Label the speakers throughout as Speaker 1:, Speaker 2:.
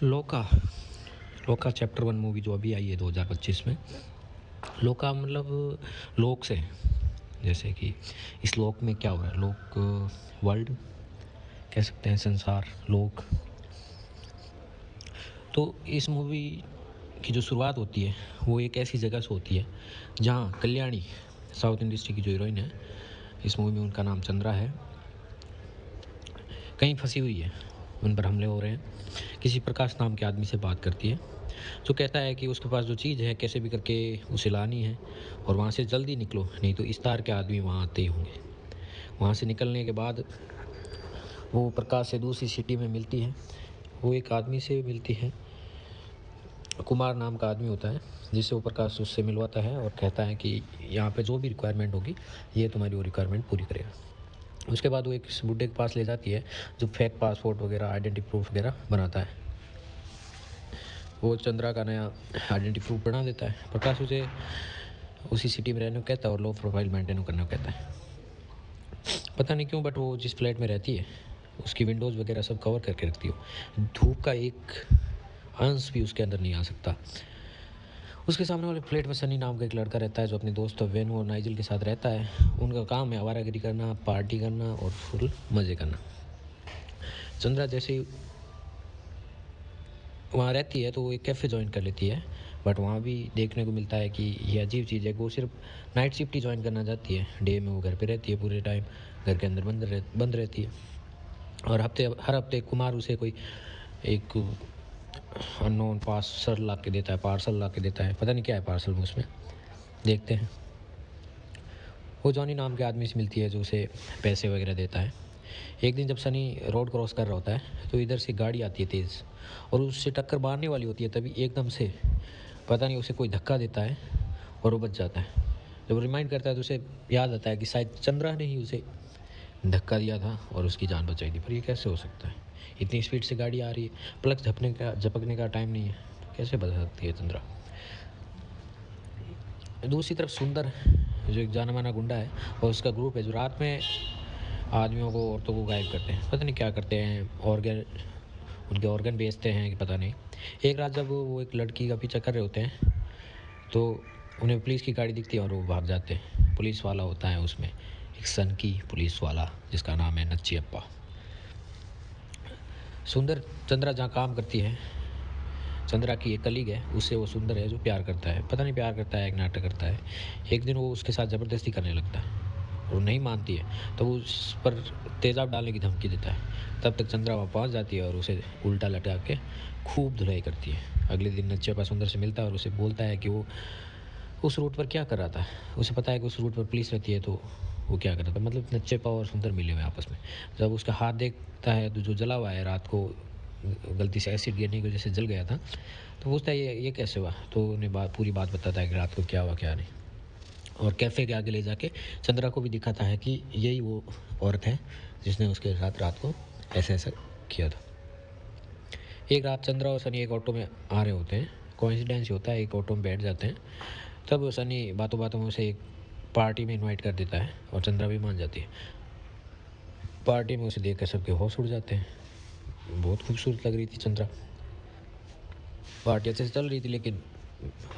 Speaker 1: लोका लोका chapter 1 movie जो अभी आई है 2025 में। लोका मतलब लोक से, जैसे कि इस लोक में क्या हो रहा है, लोक वर्ल्ड कह सकते हैं, संसार, लोक। तो इस मूवी की जो शुरुआत होती है वो एक ऐसी जगह से होती है जहाँ कल्याणी, साउथ इंडस्ट्री की जो हीरोइन है इस मूवी में, उनका नाम चंद्रा है, कहीं फंसी हुई है। उन पर हमले हो रहे हैं। किसी प्रकाश नाम के आदमी से बात करती है जो कहता है कि उसके पास जो चीज़ है कैसे भी करके उसे लानी है और वहाँ से जल्दी निकलो, नहीं तो इस तार के आदमी वहाँ आते ही होंगे। वहाँ से निकलने के बाद वो प्रकाश से दूसरी सिटी में मिलती है। वो एक आदमी से मिलती है, कुमार नाम का आदमी होता है, जिससे वो प्रकाश उससे मिलवाता है और कहता है कि यहाँ पे जो भी रिक्वायरमेंट होगी ये तुम्हारी वो रिक्वायरमेंट पूरी करेगा। उसके बाद वो एक बुड्ढे के पास ले जाती है जो फेक पासपोर्ट वगैरह, आइडेंटिटी प्रूफ वगैरह बनाता है। वो चंद्रा का नया आइडेंटिटी प्रूफ बना देता है। प्रकाश उसे उसी सिटी में रहने को कहता है और लो प्रोफाइल मेंटेन करने को कहता है। पता नहीं क्यों, बट वो जिस फ्लैट में रहती है उसकी विंडोज़ वगैरह सब कवर करके रखती हो, धूप का एक अंश भी उसके अंदर नहीं आ सकता। उसके सामने वाले फ्लैट में सनी नाम का एक लड़का रहता है जो अपने दोस्त वेनु और नाइजिल के साथ रहता है। उनका काम है आवारागरी करना, पार्टी करना और फुल मज़े करना। चंद्रा जैसे ही वहाँ रहती है तो वो एक कैफ़े ज्वाइन कर लेती है, बट वहाँ भी देखने को मिलता है कि ये अजीब चीज़ है। वो सिर्फ नाइट शिफ्ट ही ज्वाइन करना चाहती है, डे में वो घर पे रहती है, पूरे टाइम घर के अंदर बंद रहती है। और हर हफ्ते कुमार उसे कोई एक अननोन पार्सल ला के देता है। पता नहीं क्या है पार्सल में, उसमें देखते हैं। वो जॉनी नाम के आदमी से मिलती है जो उसे पैसे वगैरह देता है। एक दिन जब सनी रोड क्रॉस कर रहा होता है तो इधर से गाड़ी आती है तेज़ और उससे टक्कर मारने वाली होती है, तभी एकदम से पता नहीं उसे कोई धक्का देता है और वो बच जाता है। जब वो रिमाइंड करता है तो उसे याद आता है कि शायद चंद्रा ने ही उसे धक्का दिया था और उसकी जान बचाई थी। पर ये कैसे हो सकता है, इतनी स्पीड से गाड़ी आ रही है, पलक झपकने का टाइम नहीं है, तो कैसे बचा सकती है चंद्रा। दूसरी तरफ सुंदर जो एक जाना माना गुंडा है और उसका ग्रुप है जो रात में आदमियों को, औरतों को गायब करते हैं। पता नहीं क्या करते हैं, उनके ऑर्गन बेचते हैं कि पता नहीं। एक रात जब वो एक लड़की का पीछा कर रहे होते हैं तो उन्हें पुलिस की गाड़ी दिखती है और वो भाग जाते हैं। पुलिस वाला होता है उसमें एक सन की पुलिस वाला जिसका नाम है नच्चियप्पा। सुंदर चंद्रा जहाँ काम करती है, चंद्रा की एक कलीग है, उससे वो सुंदर है जो प्यार करता है। पता नहीं प्यार करता है, एक नाटक करता है। एक दिन वो उसके साथ ज़बरदस्ती करने लगता है और वो नहीं मानती है तो वो उस पर तेज़ाब डालने की धमकी देता है। तब तक चंद्रा वहाँ पहुँच जाती है और उसे उल्टा लटका के खूब धुलाई करती है। अगले दिन नच्चियप्पा सुंदर से मिलता है और उसे बोलता है कि वो उस रूट पर क्या कर रहा था। उसे पता है कि उस रूट पर पुलिस रहती है, तो वो क्या कर रहा था, मतलब नच्चियप्पा और सुंदर मिले हुए आपस में। जब उसका हाथ देखता है तो जो जला हुआ है, रात को गलती से एसिड गिरने की वजह से जल गया था, तो पूछता है ये कैसे हुआ। तो उन्हें पूरी बात बताता है कि रात को क्या हुआ क्या नहीं। और कैफ़े के आगे ले जाके चंद्रा को भी दिखाता है कि यही वो औरत है जिसने उसके साथ रात को ऐसा ऐसा किया था। एक रात चंद्रा और सनी एक ऑटो में आ रहे होते हैं। कोइंसिडेंस ही होता है, एक ऑटो में बैठ जाते हैं। तब सनी बातों बातों में उसे एक पार्टी में इनवाइट कर देता है और चंद्रा भी मान जाती है। पार्टी में उसे देखकर सबके होश उड़ जाते हैं। बहुत खूबसूरत लग रही थी चंद्रा। पार्टी अच्छे से चल रही थी, लेकिन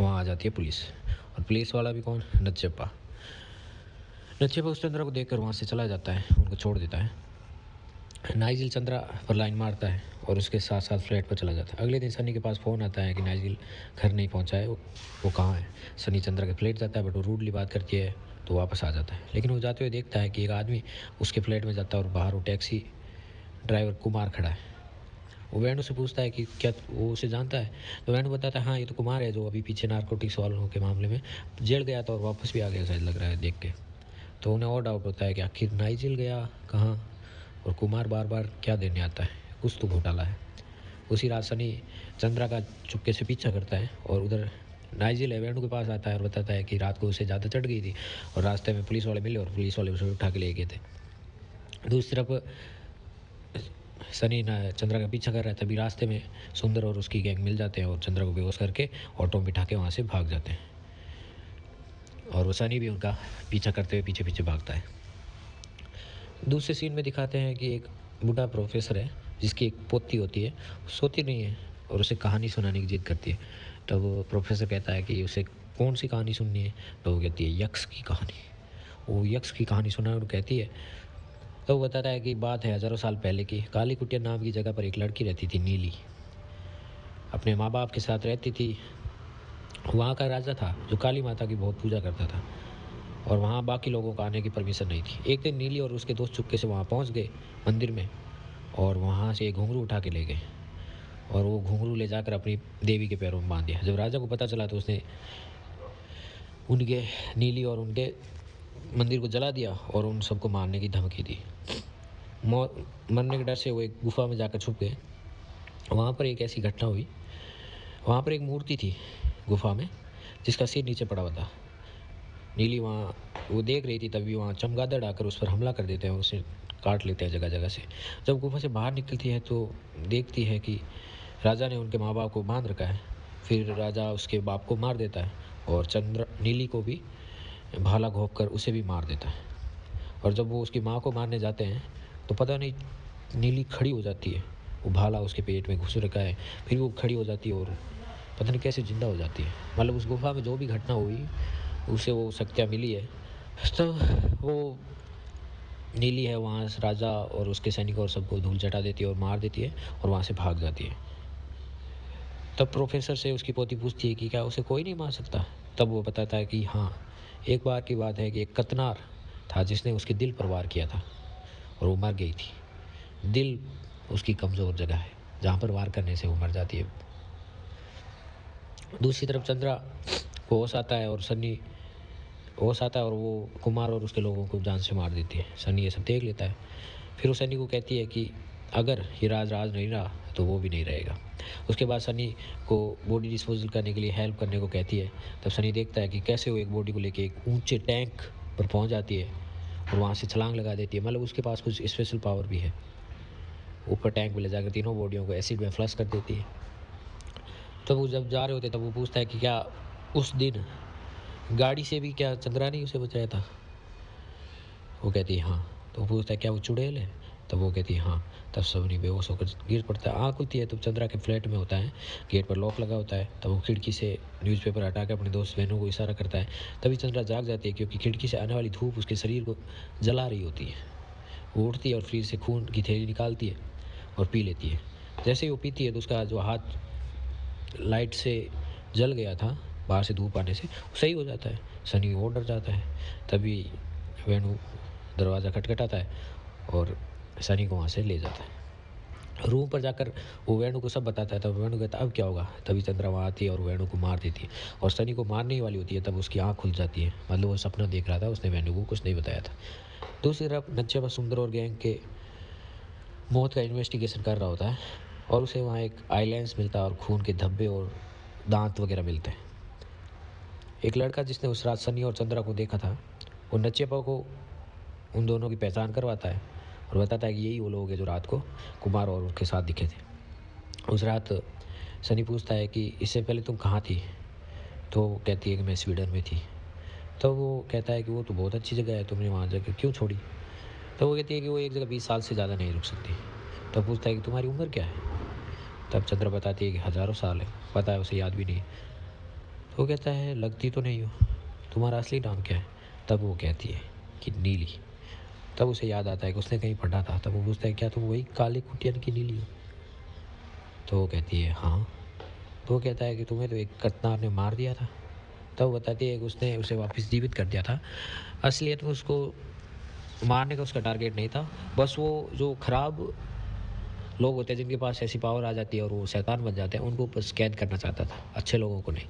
Speaker 1: वहाँ आ जाती है पुलिस। और पुलिस वाला भी कौन, नच्चियप्पा। नच्चियप्पा उस चंद्रा को देखकर वहाँ से चला जाता है, उनको छोड़ देता है। नाइजिल चंद्रा पर लाइन मारता है और उसके साथ साथ फ्लैट पर चला जाता है। अगले दिन सनी के पास फ़ोन आता है कि नाइजिल घर नहीं पहुंचा है, वो कहाँ है। सनी चंद्रा के फ्लैट जाता है, बट वो रूडली बात करती है तो वापस आ जाता है। लेकिन वो जाते हुए देखता है कि एक आदमी उसके फ्लैट में जाता है और बाहर वो टैक्सी ड्राइवर कुमार खड़ा है। वो वेणु से पूछता है कि क्या वो उसे जानता है। तो वेणु बताता है हाँ ये तो कुमार है जो अभी पीछे नारकोटिक्स वालों के मामले में जेल गया था और वापस भी आ गया शायद, लग रहा है देख के। तो उन्हें और डाउट होता है कि आखिर नाइजिल गया कहाँ और कुमार बार बार क्या देने आता है, कुछ तो घोटाला है। उसी रात सनी चंद्रा का चुपके से पीछा करता है और उधर नाइजिल वेणु के पास आता है और बताता है कि रात को उसे ज़्यादा चढ़ गई थी और रास्ते में पुलिस वाले मिले और पुलिस वाले उसे उठा के ले गए थे। दूसरी तरफ सनी चंद्रा का पीछा कर रहा है, तभी रास्ते में सुंदर और उसकी गैंग मिल जाते हैं और चंद्रा को बेहोश करके ऑटो में बिठा के वहाँ से भाग जाते हैं। और वो सनी भी उनका पीछा करते हुए पीछे पीछे भागता है। दूसरे सीन में दिखाते हैं कि एक बूढ़ा प्रोफेसर है जिसकी एक पोती होती है, सोती नहीं है और उसे कहानी सुनाने की जिद करती है। तब प्रोफेसर कहता है कि उसे कौन सी कहानी सुननी है, तो वो कहती है यक्ष की कहानी। वो यक्ष की कहानी सुना और कहती है, तो वो बताता है कि बात है हज़ारों साल पहले की। काली कुटिया नाम की जगह पर एक लड़की रहती थी, नीली। अपने माँ बाप के साथ रहती थी। वहाँ का राजा था जो काली माता की बहुत पूजा करता था, और वहाँ बाकी लोगों को आने की परमिशन नहीं थी। एक दिन नीली और उसके दोस्त चुपके से वहाँ पहुँच गए मंदिर में, और वहाँ से एक घुंघरू उठा के ले गए, और वो घुंघरू ले जाकर अपनी देवी के पैरों में बांध दिया। जब राजा को पता चला तो उसने उनके नीली और उनके मंदिर को जला दिया और उन सबको मारने की धमकी दी। मरने के डर से वो एक गुफा में जाकर छुप गए। वहाँ पर एक ऐसी घटना हुई, वहाँ पर एक मूर्ति थी गुफा में जिसका सिर नीचे पड़ा हुआ था। नीली वहाँ वो देख रही थी, तभी वहाँ चमगादड़ आकर उस पर हमला कर देते हैं, उसे काट लेते हैं जगह जगह से। जब गुफा से बाहर निकलती है तो देखती है कि राजा ने उनके माँ बाप को बांध रखा है। फिर राजा उसके बाप को मार देता है और नीली को भी भाला घोंप कर उसे भी मार देता है। और जब वो उसकी माँ को मारने जाते हैं तो पता नहीं नीली खड़ी हो जाती है, वो भाला उसके पेट में घुस रखा है, फिर वो खड़ी हो जाती है और पता नहीं कैसे जिंदा हो जाती है। मतलब उस गुफा में जो भी घटना हुई उसे वो शक्तियाँ मिली है। तो वो नीली है वहाँ राजा और उसके सैनिकों और सबको धूल चटा देती है और मार देती है और वहाँ से भाग जाती है। तब प्रोफेसर से उसकी पोती पूछती है कि क्या उसे कोई नहीं मार सकता। तब वो बताता है कि हाँ, एक बार की बात है कि एक कतनार था जिसने उसके दिल पर वार किया था और वो मर गई थी। दिल उसकी कमज़ोर जगह है जहाँ पर वार करने से वो मर जाती है। दूसरी तरफ चंद्रा को होश आता है और सन्नी होश आता है और वो कुमार और उसके लोगों को जान से मार देती है। सन्नी ये सब देख लेता है। फिर वो सन्नी को कहती है कि अगर ये राज नहीं रहा तो वो भी नहीं रहेगा। उसके बाद सनी को बॉडी डिस्पोजल करने के लिए हेल्प करने को कहती है। तब सनी देखता है कि कैसे वो एक बॉडी को लेके एक ऊंचे टैंक पर पहुंच जाती है और वहाँ से छलांग लगा देती है। मतलब उसके पास कुछ स्पेशल पावर भी है। ऊपर टैंक में ले जाकर तीनों बॉडियों को एसिड में फ्लश कर देती है। तब वो जब जा रहे होते तब वो पूछता है कि क्या उस दिन गाड़ी से भी क्या चंद्रा ने उसे बचाया था। वो कहती है हाँ। तो वो पूछता है क्या वो चुड़ैल है। तब वो कहती है हाँ। तब सनी बेहोश होकर गिर पड़ता है। आँख खुलती है तो चंद्रा के फ्लैट में होता है, गेट पर लॉक लगा होता है। तब वो खिड़की से न्यूज़पेपर हटा के अपने दोस्त वेनू को इशारा करता है। तभी चंद्रा जाग जाती है क्योंकि खिड़की से आने वाली धूप उसके शरीर को जला रही होती है। वो उठती है और फ्रीज से खून की थैली निकालती है और पी लेती है। जैसे ही वो पीती है तो उसका जो हाथ लाइट से जल गया था बाहर से धूप आने से सही हो जाता है। सनी और डर जाता है। तभी वेणु दरवाज़ा खटखटाता है और सनी को वहाँ से ले जाता है। रूम पर जाकर वो वेणु को सब बताता है। तब वेणु कहता है अब क्या होगा। तभी चंद्रा वहाँ आती है और वेणु को मार देती है और सनी को मारने ही वाली होती है। तब उसकी आँख खुल जाती है। मतलब वो सपना देख रहा था, उसने वेणु को कुछ नहीं बताया था। दूसरी तरफ नच्छे सुंदर और गैंग के मौत का इन्वेस्टिगेशन कर रहा होता है और उसे वहाँ एक आईलेंस मिलता है और खून के धब्बे और दांत वगैरह मिलते हैं। एक लड़का जिसने उस रात सनी और चंद्रा को देखा था वो नच्छेपा को उन दोनों की पहचान करवाता है और बताता है कि यही वो लोग हैं जो रात को कुमार और उनके साथ दिखे थे। उस रात सनी पूछता है कि इससे पहले तुम कहाँ थी। तो वो कहती है कि मैं स्वीडन में थी। तो वो कहता है कि वो तो बहुत अच्छी जगह है, तुमने वहाँ जाकर क्यों छोड़ी। तो वो कहती है कि वो एक जगह 20 साल से ज़्यादा नहीं रुक सकती। तब पूछता है कि तुम्हारी उम्र क्या है। तब चंद्रा बताती है कि हज़ारों साल है, पता है उसे याद भी नहीं। तो वो कहता है लगती तो नहीं हो, तुम्हारा असली नाम क्या है। तब वो कहती है कि नीली। तब उसे याद आता है कि उसने कहीं पढ़ा था। तब वो पूछता है क्या तुम वही काली कुटिया की नीली हो। तो वो कहती है हाँ। तो वो कहता है कि तुम्हें तो एक कतनार ने मार दिया था। तब वो बताती है कि उसने उसे वापस जीवित कर दिया था। असलियत में उसको मारने का उसका टारगेट नहीं था, बस वो जो ख़राब लोग होते हैं जिनके पास ऐसी पावर आ जाती है और वो शैतान बन जाते हैं उनको बस कैद करना चाहता था, अच्छे लोगों को नहीं।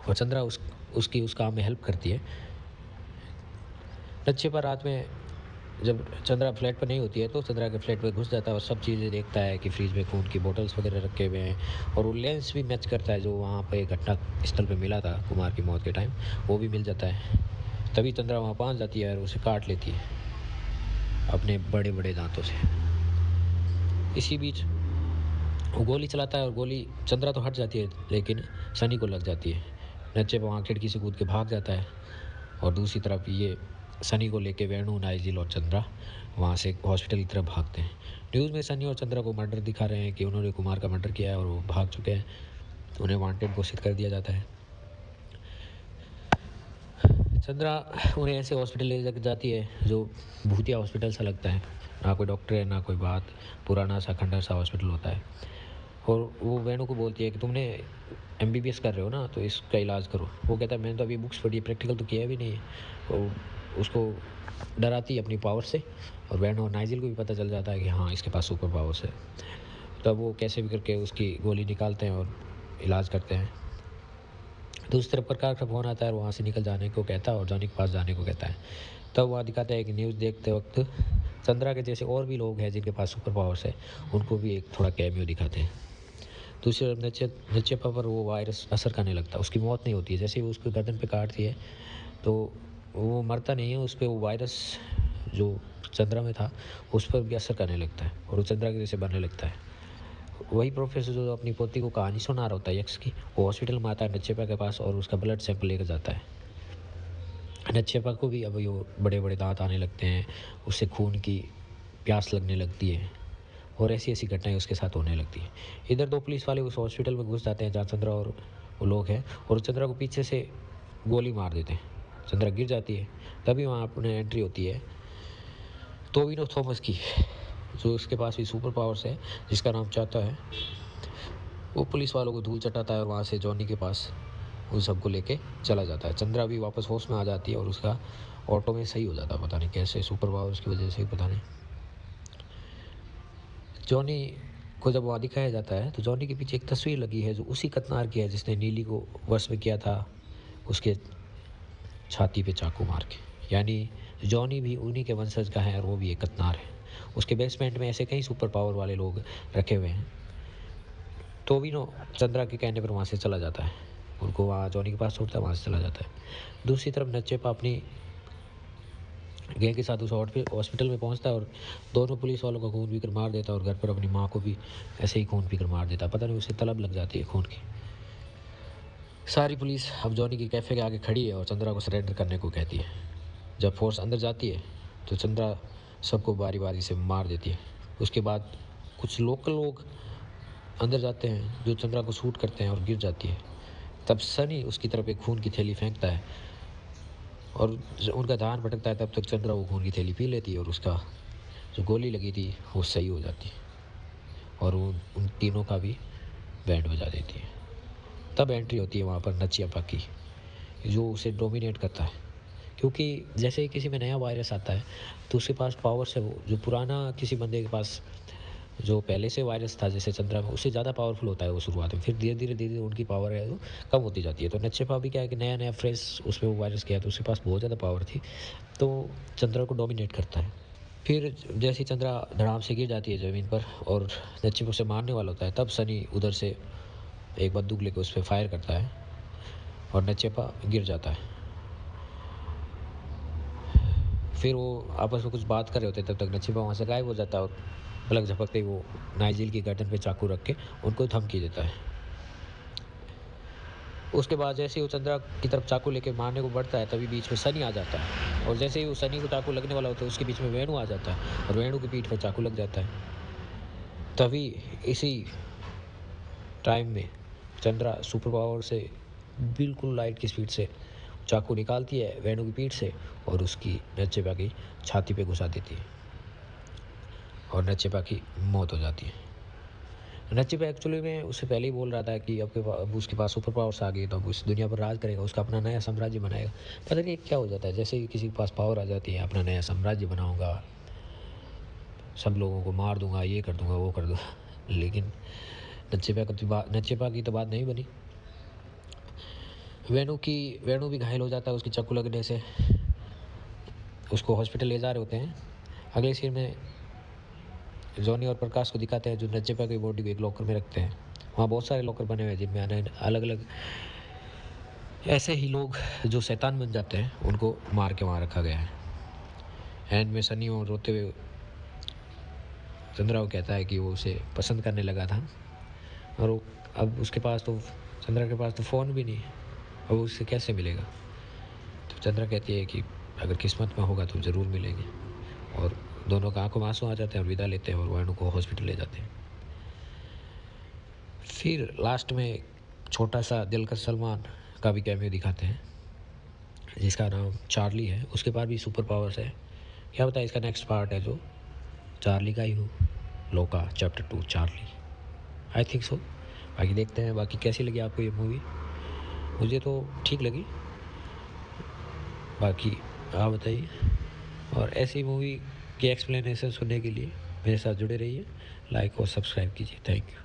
Speaker 1: और चंद्रा उसकी उस काम में हेल्प करती है। नच्छे पर रात में जब चंद्रा फ्लैट पर नहीं होती है तो चंद्रा के फ्लैट पर घुस जाता है और सब चीज़ें देखता है कि फ्रिज में खून की बोतल्स वगैरह रखे हुए हैं और वो लेंस भी मैच करता है जो वहाँ पे घटना स्थल पे मिला था कुमार की मौत के टाइम, वो भी मिल जाता है। तभी चंद्रा वहाँ पहुँच जाती है और उसे काट लेती है अपने बड़े बड़े दांतों से। इसी बीच वो गोली चलाता है और गोली चंद्रा तो हट जाती है लेकिन सनी को लग जाती है। नच्छे पर वहाँ खिड़की से कूद के भाग जाता है और दूसरी तरफ ये सनी को लेके वेणु, नाइजिल और चंद्रा वहाँ से हॉस्पिटल की तरफ भागते हैं। न्यूज़ में सनी और चंद्रा को मर्डर दिखा रहे हैं कि उन्होंने कुमार का मर्डर किया है और वो भाग चुके हैं। उन्हें वांटेड घोषित कर दिया जाता है। चंद्रा उन्हें ऐसे हॉस्पिटल ले जाती है जो भूतिया हॉस्पिटल सा लगता है, ना कोई डॉक्टर है ना कोई बात, पुराना सा खंडर सा हॉस्पिटल होता है। और वो वेणु को बोलती है कि तुमने एमबीबीएस कर रहे हो ना, तो इसका इलाज करो। वो कहता है मैंने तो अभी बुक्स पढ़ी, प्रैक्टिकल तो किया भी नहीं है। तो उसको डराती है अपनी पावर से, और वेणु और नाइजिल को भी पता चल जाता है कि हाँ इसके पास सुपर पावर्स है। तब वो कैसे भी करके उसकी गोली निकालते हैं और इलाज करते हैं। दूसरी तरफ प्रकाश का फ़ोन आता है और वहाँ से निकल जाने को कहता है और जॉनी के पास जाने को कहता है। तब वहाँ दिखाता है कि न्यूज़ देखते वक्त चंद्रा के जैसे और भी लोग हैं जिनके पास सुपर पावर्स है, उनको भी एक थोड़ा कैमियो दिखाते हैं। दूसरी तरफ नचियप्पा पर वो वायरस असर करने लगता है। उसकी मौत नहीं होती है, जैसे ही वो उसको गर्दन पे काटती है तो वो मरता नहीं है, उस पर वो वायरस जो चंद्रा में था उस पर भी असर करने लगता है और वो चंद्रा के जैसे बनने लगता है। वही प्रोफेसर जो अपनी पोती को कहानी सुना रहा होता है यक्ष की, वो हॉस्पिटल में आता है नचियप्पा के पास और उसका ब्लड सैंपल लेकर जाता है। नचियप्पा को भी अब वो बड़े बड़े दांत आने लगते हैं, उससे खून की प्यास लगने लगती है और ऐसी ऐसी घटनाएं उसके साथ होने लगती है। इधर 2 पुलिस वाले उस हॉस्पिटल में घुस जाते हैं जहाँ चंद्रा और वो लोग हैं, और चंद्रा को पीछे से गोली मार देते हैं। चंद्रा गिर जाती है। तभी वहाँ अपने एंट्री होती है टोविनो थॉमस की, जो उसके पास भी सुपर पावर्स है, जिसका नाम चाहता है। वो पुलिस वालों को धूल चटाता है और वहाँ से जॉनी के पास उन सबको लेके चला जाता है। चंद्रा भी वापस होश में आ जाती है और उसका ऑटो में सही हो जाता है, पता नहीं कैसे, सुपर पावर्स की वजह से ही, पता नहीं। जॉनी को जब वहाँ दिखाया जाता है तो जॉनी के पीछे एक तस्वीर लगी है जो उसी कतनार की है जिसने नीली को वश में किया था, उसके छाती पे चाकू मार के। यानी जॉनी भी उन्हीं के वंशज का है और वो भी एक कतनार है। उसके बेसमेंट में ऐसे कई सुपर पावर वाले लोग रखे हुए हैं। टोविनो चंद्रा के कहने पर वहाँ से चला जाता है, उनको वहाँ जॉनी के पास छोड़ता है, वहाँ से चला जाता है। दूसरी तरफ नचियप्पा अपनी गैंग के साथ उस हॉस्पिटल में पहुंचता है और दोनों पुलिस वालों का खून पीकर मार देता है और घर पर अपनी माँ को भी ऐसे ही खून पीकर मार देता है। पता नहीं उसे तलब लग जाती है खून की। सारी पुलिस अब जॉनी की कैफ़े के आगे खड़ी है और चंद्रा को सरेंडर करने को कहती है। जब फोर्स अंदर जाती है तो चंद्रा सबको बारी बारी से मार देती है। उसके बाद कुछ लोकल लोग अंदर जाते हैं जो चंद्रा को शूट करते हैं और गिर जाती है। तब सनी उसकी तरफ एक खून की थैली फेंकता है और उनका ध्यान भटकता है। तब तक चंद्रा वो खून की थैली पी लेती है और उसका जो गोली लगी थी वो सही हो जाती है और वो उन तीनों का भी बैंड बजा देती है। तब एंट्री होती है वहाँ पर नचियप्पा की, जो उसे डोमिनेट करता है। क्योंकि जैसे ही किसी में नया वायरस आता है तो उसके पास पावर्स है, वो जो पुराना किसी बंदे के पास जो पहले से वायरस था जैसे चंद्रा में, उससे ज़्यादा पावरफुल होता है वो शुरुआत में। फिर धीरे धीरे उनकी पावर है वो कम होती जाती है। तो नचियप्पा भी क्या है कि नया नया फ्रेश उसमें वो वायरस किया तो उसके पास बहुत ज़्यादा पावर थी, तो चंद्रा को डोमिनेट करता है। फिर जैसे ही चंद्रा धड़ाम से गिर जाती है ज़मीन पर और नचियप्पा उसे मारने वाला होता है, तब सनी उधर से एक बंदूक लेकर उस पर फायर करता है और नचियप्पा गिर जाता है। फिर वो आपस में कुछ बात कर रहे होते हैं, तब तक नचियप्पा वहाँ से गायब हो जाता है और पलक झपकते ही वो नाइजिल की गर्दन पे चाकू रख के उनको धमकी देता है। उसके बाद जैसे ही वो चंद्रा की तरफ चाकू लेके मारने को बढ़ता है तभी बीच में सनी आ जाता है और जैसे ही वो सनी को चाकू लगने वाला होता है उसके बीच में वेणु आ जाता है और वेणु की पीठ पर चाकू लग जाता है। तभी इसी टाइम में चंद्रा सुपर पावर से बिल्कुल लाइट की स्पीड से चाकू निकालती है वेणु की पीठ से और उसकी नचियप्पा की छाती पे घुसा देती है और नचियप्पा की मौत हो जाती है। नचियप्पा एक्चुअली में उससे पहले ही बोल रहा था कि अब उसके पास सुपर पावर्स आ गई तो अब उस दुनिया पर राज करेगा, उसका अपना नया साम्राज्य बनाएगा। पता नहीं क्या हो जाता है, जैसे ही किसी के पास पावर आ जाती है, अपना नया साम्राज्य बनाऊंगा, सब लोगों को मार दूंगा, ये कर दूंगा, वो कर दूंगा। लेकिन नचियप्पा की तो बात नहीं बनी। वेणु भी घायल हो जाता है उसकी चाकू लगने से। उसको हॉस्पिटल ले जा रहे होते हैं। अगले सीन में जॉनी और प्रकाश को दिखाते हैं जो नचियप्पा की बॉडी को एक लॉकर में रखते हैं। वहाँ बहुत सारे लॉकर बने हुए हैं जिनमें अलग अलग ऐसे ही लोग जो शैतान बन जाते हैं उनको मार के वहाँ रखा गया है। एंड में सनी और रोते हुए चंद्रा को कहता है कि वो उसे पसंद करने लगा था और वो अब उसके पास तो चंद्रा के पास तो फ़ोन भी नहीं है, अब उससे कैसे मिलेगा। तो चंद्रा कहती है कि अगर किस्मत में होगा तो ज़रूर मिलेंगे। और दोनों का आँखों में आँसू आ जाते हैं और विदा लेते हैं और वानू को हॉस्पिटल ले जाते हैं। फिर लास्ट में छोटा सा दिलकश सलमान का भी कैमियो दिखाते हैं, जिसका नाम चार्ली है। उसके पास भी सुपर पावर्स है। क्या पता है इसका नेक्स्ट पार्ट है जो चार्ली का ही हो, लोका chapter 2 Charlie, I think so. बाकी देखते हैं बाकी कैसी लगी आपको ये मूवी। मुझे तो ठीक लगी, बाकी आप बताइए। और ऐसी मूवी की एक्सप्लेनेशन सुनने के लिए मेरे साथ जुड़े रहिए, लाइक और सब्सक्राइब कीजिए। Thank you.